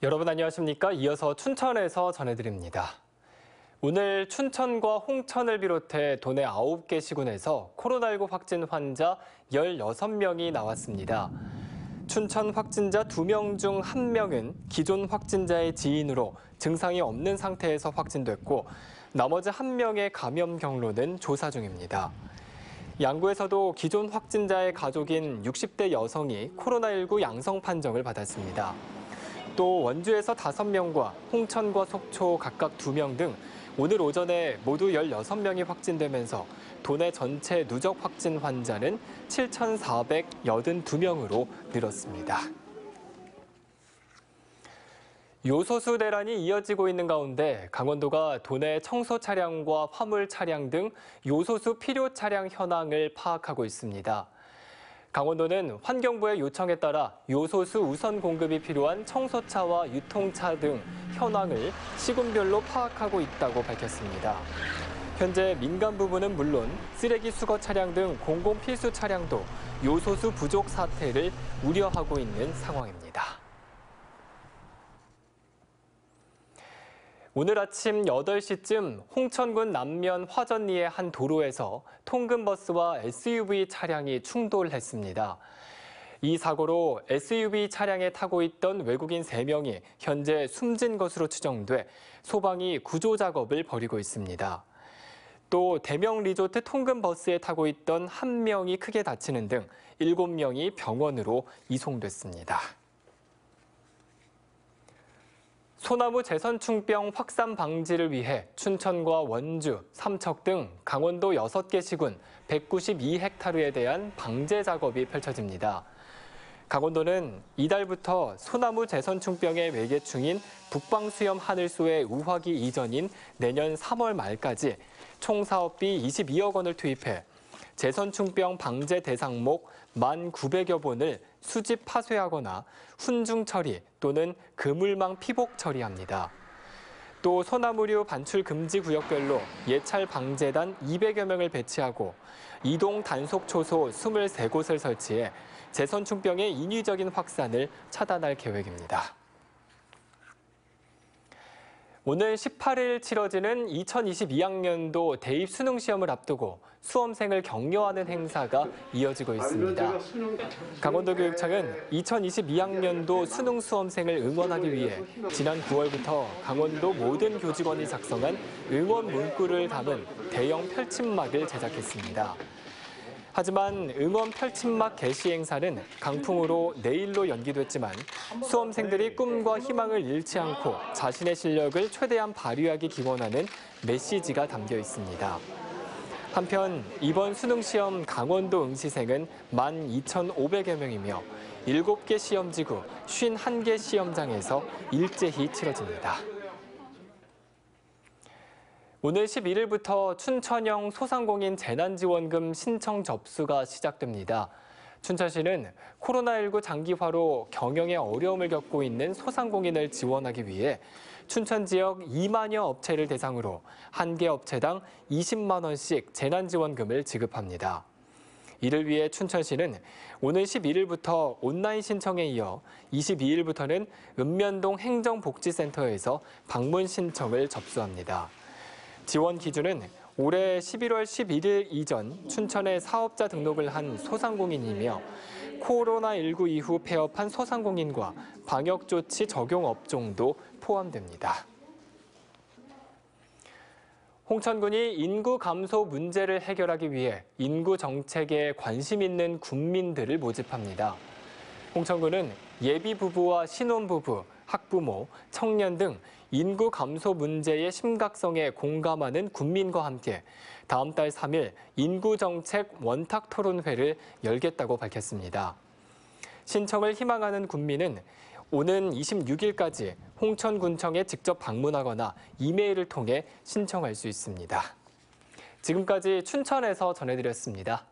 여러분 안녕하십니까? 이어서 춘천에서 전해드립니다. 오늘 춘천과 홍천을 비롯해 도내 9개 시군에서 코로나19 확진 환자 16명이 나왔습니다. 춘천 확진자 2명 중 1명은 기존 확진자의 지인으로 증상이 없는 상태에서 확진됐고 나머지 1명의 감염 경로는 조사 중입니다. 양구에서도 기존 확진자의 가족인 60대 여성이 코로나19 양성 판정을 받았습니다. 또 원주에서 5명과 홍천과 속초 각각 2명 등 오늘 오전에 모두 16명이 확진되면서 도내 전체 누적 확진 환자는 7,482명으로 늘었습니다. 요소수 대란이 이어지고 있는 가운데 강원도가 도내 청소 차량과 화물 차량 등 요소수 필요 차량 현황을 파악하고 있습니다. 강원도는 환경부의 요청에 따라 요소수 우선 공급이 필요한 청소차와 유통차 등 현황을 시군별로 파악하고 있다고 밝혔습니다. 현재 민간 부분은 물론 쓰레기 수거 차량 등 공공 필수 차량도 요소수 부족 사태를 우려하고 있는 상황입니다. 오늘 아침 8시쯤 홍천군 남면 화전리의 한 도로에서 통근버스와 SUV 차량이 충돌했습니다. 이 사고로 SUV 차량에 타고 있던 외국인 3명이 현재 숨진 것으로 추정돼 소방이 구조 작업을 벌이고 있습니다. 또 대명 리조트 통근버스에 타고 있던 1명이 크게 다치는 등 7명이 병원으로 이송됐습니다. 소나무 재선충병 확산 방지를 위해 춘천과 원주, 삼척 등 강원도 6개 시군 192헥타르에 대한 방제 작업이 펼쳐집니다. 강원도는 이달부터 소나무 재선충병의 매개충인 북방수염 하늘소의 우화기 이전인 내년 3월 말까지 총 사업비 22억 원을 투입해 재선충병 방제 대상목 1,900여 본을 수집 파쇄하거나 훈중 처리 또는 그물망 피복 처리합니다. 또 소나무류 반출 금지 구역별로 예찰 방제단 200여 명을 배치하고 이동 단속 초소 23곳을 설치해 재선충병의 인위적인 확산을 차단할 계획입니다. 오늘 18일 치러지는 2022학년도 대입 수능 시험을 앞두고 수험생을 격려하는 행사가 이어지고 있습니다. 강원도교육청은 2022학년도 수능 수험생을 응원하기 위해 지난 9월부터 강원도 모든 교직원이 작성한 응원 문구를 담은 대형 펼침막을 제작했습니다. 하지만 응원 펼침막 게시 행사는 강풍으로 내일로 연기됐지만 수험생들이 꿈과 희망을 잃지 않고 자신의 실력을 최대한 발휘하기 기원하는 메시지가 담겨 있습니다. 한편 이번 수능시험 강원도 응시생은 12,500여 명이며 7개 시험지구 51개 시험장에서 일제히 치러집니다. 오늘 11일부터 춘천형 소상공인 재난지원금 신청 접수가 시작됩니다. 춘천시는 코로나19 장기화로 경영에 어려움을 겪고 있는 소상공인을 지원하기 위해 춘천 지역 2만여 업체를 대상으로 한 개 업체당 20만 원씩 재난지원금을 지급합니다. 이를 위해 춘천시는 오늘 11일부터 온라인 신청에 이어 22일부터는 읍면동 행정복지센터에서 방문 신청을 접수합니다. 지원 기준은 올해 11월 11일 이전 춘천에 사업자 등록을 한 소상공인이며 코로나19 이후 폐업한 소상공인과 방역조치 적용 업종도 포함됩니다. 홍천군이 인구 감소 문제를 해결하기 위해 인구 정책에 관심 있는 군민들을 모집합니다. 홍천군은 예비부부와 신혼부부, 학부모, 청년 등 인구 감소 문제의 심각성에 공감하는 군민과 함께 다음 달 3일 인구정책 원탁 토론회를 열겠다고 밝혔습니다. 신청을 희망하는 군민은 오는 26일까지 홍천군청에 직접 방문하거나 이메일을 통해 신청할 수 있습니다. 지금까지 춘천에서 전해드렸습니다.